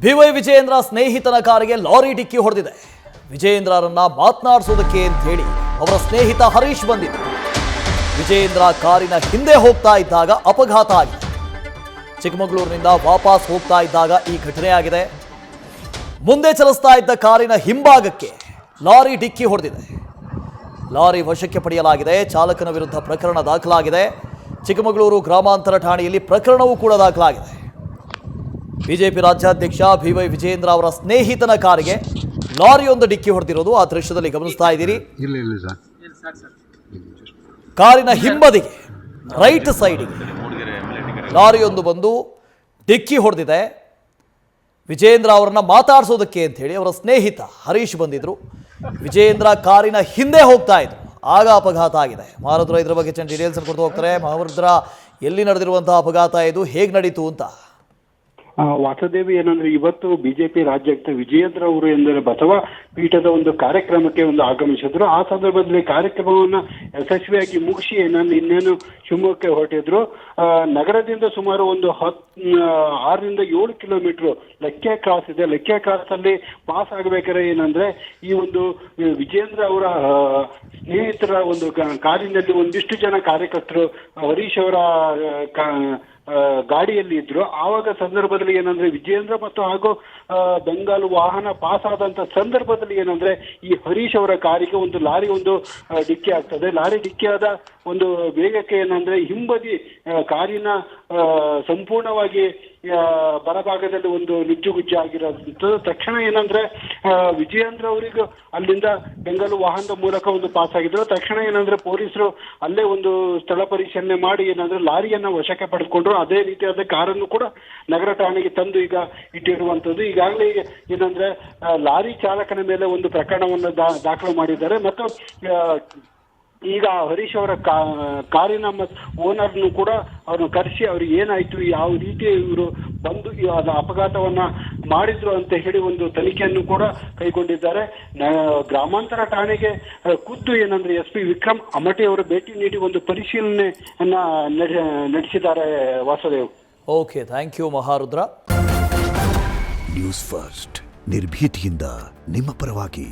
B Y Vijayendra ಸ್ನೇಹಿತನ ಕಾರಿಗೆ lorry ಡಿಕ್ಕಿ ಹೊಡೆದಿದೆ. ವಿಜಯೇಂದ್ರರನ್ನ ಮಾತನಾಡಿಸೋದಕ್ಕೆ ಅಂತ ಹೇಳಿ ಅವರ ಸ್ನೇಹಿತ ಹರೀಶ್ ಬಂದಿದ್ದ. ವಿಜಯೇಂದ್ರ ಕಾರಿನ ಹಿಂದೆ ಹೋಗ್ತಾ ಇದ್ದಾಗ ಅಪಘಾತ ಆಗಿದೆ. ಚಿಕ್ಕಮಗಳೂರಿನಿಂದ ವಾಪಸ್ ಹೋಗ್ತಾ ಇದ್ದಾಗ ಈ ಘಟನೆ ಆಗಿದೆ. ಮುಂದೆ ಚಲಿಸ್ತಾ ಇದ್ದ ಕಾರಿನ ಹಿಂಭಾಗಕ್ಕೆ ಲಾರಿ ಡಿಕ್ಕಿ ಹೊಡೆದಿದೆ. ಲಾರಿ ವಶಕ್ಕೆ ಪಡೆಯಲಾಗಿದೆ. ಚಾಲಕನ ವಿರುದ್ಧ ಪ್ರಕರಣ ದಾಖಲಾಗಿದೆ. ಚಿಕ್ಕಮಗಳೂರು ಗ್ರಾಮಾಂತರ ಠಾಣೆಯಲ್ಲಿ ಪ್ರಕರಣವೂ ಕೂಡ ದಾಖಲಾಗಿದೆ. ಬಿಜೆಪಿ ರಾಜ್ಯಾಧ್ಯಕ್ಷ ಬಿವೈ ವಿಜಯೇಂದ್ರ ಅವರ ಸ್ನೇಹಿತನ ಕಾರಿಗೆ ಲಾರಿಯೊಂದು ಡಿಕ್ಕಿ ಹೊಡೆದಿರೋದು ಆ ದೃಶ್ಯದಲ್ಲಿ ಗಮನಿಸ್ತಾ ಇದ್ದೀರಿ. ಕಾರಿನ ಹಿಂಬದಿಗೆ ರೈಟ್ ಸೈಡಿಗೆ ಲಾರಿಯೊಂದು ಬಂದು ಡಿಕ್ಕಿ ಹೊಡೆದಿದೆ. ವಿಜಯೇಂದ್ರ ಅವರನ್ನ ಮಾತಾಡಿಸೋದಕ್ಕೆ ಅಂತ ಹೇಳಿ ಅವರ ಸ್ನೇಹಿತ ಹರೀಶ್ ಬಂದಿದ್ರು. ವಿಜಯೇಂದ್ರ ಕಾರಿನ ಹಿಂದೆ ಹೋಗ್ತಾ ಇದ್ರು, ಆಗ ಅಪಘಾತ ಆಗಿದೆ. ಮಹಾರುದ್ರ ಇದ್ರ ಬಗ್ಗೆ ಡೀಟೇಲ್ಸ್ ಕೊಡ್ತಾ ಹೋಗ್ತಾರೆ. ಮಹಾರುದ್ರ, ಎಲ್ಲಿ ನಡೆದಿರುವಂತಹ ಅಪಘಾತ ಇದು, ಹೇಗೆ ನಡೀತು ಅಂತ? ವಾಸುದೇವಿ, ಏನಂದ್ರೆ ಇವತ್ತು ಬಿಜೆಪಿ ರಾಜ್ಯಾಧ್ಯಕ್ಷ ವಿಜಯೇಂದ್ರ ಅವರು ಎಂದರೆ ಬಸವ ಪೀಠದ ಒಂದು ಕಾರ್ಯಕ್ರಮಕ್ಕೆ ಆಗಮಿಸಿದ್ರು. ಆ ಸಂದರ್ಭದಲ್ಲಿ ಕಾರ್ಯಕ್ರಮವನ್ನ ಯಶಸ್ವಿಯಾಗಿ ಮುಗಿಸಿ ಇನ್ನೇನು ಶಿವಮೊಗ್ಗಕ್ಕೆ ಹೊರಟಿದ್ರು. ನಗರದಿಂದ ಸುಮಾರು ಒಂದು 6ರಿಂದ 7 ಕಿಲೋಮೀಟರ್ ಲೆಕ್ಕೆ ಕ್ರಾಸ್ ಇದೆ. ಲೆಕ್ಕೆ ಕ್ರಾಸ್ ಅಲ್ಲಿ ಪಾಸ್ ಆಗಬೇಕಾದ್ರೆ ಏನಂದ್ರೆ ಈ ಒಂದು ವಿಜಯೇಂದ್ರ ಅವರ ಸ್ನೇಹಿತರ ಒಂದು ಕಾರಿನಲ್ಲಿ ಒಂದಿಷ್ಟು ಜನ ಕಾರ್ಯಕರ್ತರು ಹರೀಶ್ ಅವರ ಗಾಡಿಯಲ್ಲಿ ಇದ್ರು. ಆವಾಗ ಸಂದರ್ಭದಲ್ಲಿ ಏನಂದ್ರೆ ವಿಜಯೇಂದ್ರ ಮತ್ತು ಹಾಗೂ ಬೆಂಗಾಲು ವಾಹನ ಪಾಸ್ ಆದಂತ ಸಂದರ್ಭದಲ್ಲಿ ಏನಂದ್ರೆ ಈ ಹರೀಶ್ ಅವರ ಕಾರಿಗೆ ಒಂದು ಲಾರಿ ಡಿಕ್ಕಿ ಆಗ್ತದೆ. ಲಾರಿ ಡಿಕ್ಕಿ ಆದ ಒಂದು ವೇಗಕ್ಕೆ ಏನಂದ್ರೆ ಹಿಂಬದಿ ಕಾರಿನ ಸಂಪೂರ್ಣವಾಗಿ ಬಲಭಾಗದಲ್ಲಿ ಒಂದು ನುಜ್ಜುಗುಜ್ಜು ಆಗಿರೋದು. ತಕ್ಷಣ ಏನಂದ್ರೆ ವಿಜಯೇಂದ್ರ ಅವರಿಗೂ ಅಲ್ಲಿಂದ ಬೆಂಗಾಲು ವಾಹನದ ಮೂಲಕ ಪಾಸ್ ಆಗಿದ್ರು. ತಕ್ಷಣ ಏನಂದ್ರೆ ಪೊಲೀಸರು ಅಲ್ಲೇ ಒಂದು ಸ್ಥಳ ಪರಿಶೀಲನೆ ಮಾಡಿ ಏನಂದ್ರೆ ಲಾರಿಯನ್ನ ವಶಕ್ಕೆ ಪಡೆದುಕೊಂಡ್ರು. ಅದೇ ರೀತಿಯಾದ ಕಾರನ್ನು ಕೂಡ ನಗರ ಠಾಣೆಗೆ ತಂದು ಈಗ ಇಟ್ಟಿರುವಂತದ್ದು. ಈಗಾಗಲೇ ಏನಂದ್ರೆ ಲಾರಿ ಚಾಲಕನ ಮೇಲೆ ಒಂದು ಪ್ರಕರಣವನ್ನು ದಾಖಲು ಮಾಡಿದ್ದಾರೆ. ಮತ್ತು ಈಗ ಹರೀಶ್ ಅವರ ಕಾರಿನ ಓನರ್ನು ಕೂಡ ಅವ್ರನ್ನ ಕರೆಸಿ ಅವ್ರಿಗೆ ಏನಾಯ್ತು, ಯಾವ ರೀತಿ ಇವರು ಬಂದು ಅಪಘಾತವನ್ನ ಮಾಡಿದ್ರು ಅಂತ ಹೇಳಿ ಒಂದು ತನಿಖೆಯನ್ನು ಕೂಡ ಕೈಗೊಂಡಿದ್ದಾರೆ. ಗ್ರಾಮಾಂತರ ಠಾಣೆಗೆ ಖುದ್ದು ಏನಂದ್ರೆ SP ವಿಕ್ರಮ್ ಅಮಟೆ ಅವರು ಭೇಟಿ ನೀಡಿ ಒಂದು ಪರಿಶೀಲನೆಯನ್ನ ನಡೆಸಿದ್ದಾರೆ. Vasudev. Okay, thank you Maharudra. News First ನಿರ್ಭೀತಿಯಿಂದ ನಿಮ್ಮ ಪರವಾಗಿ.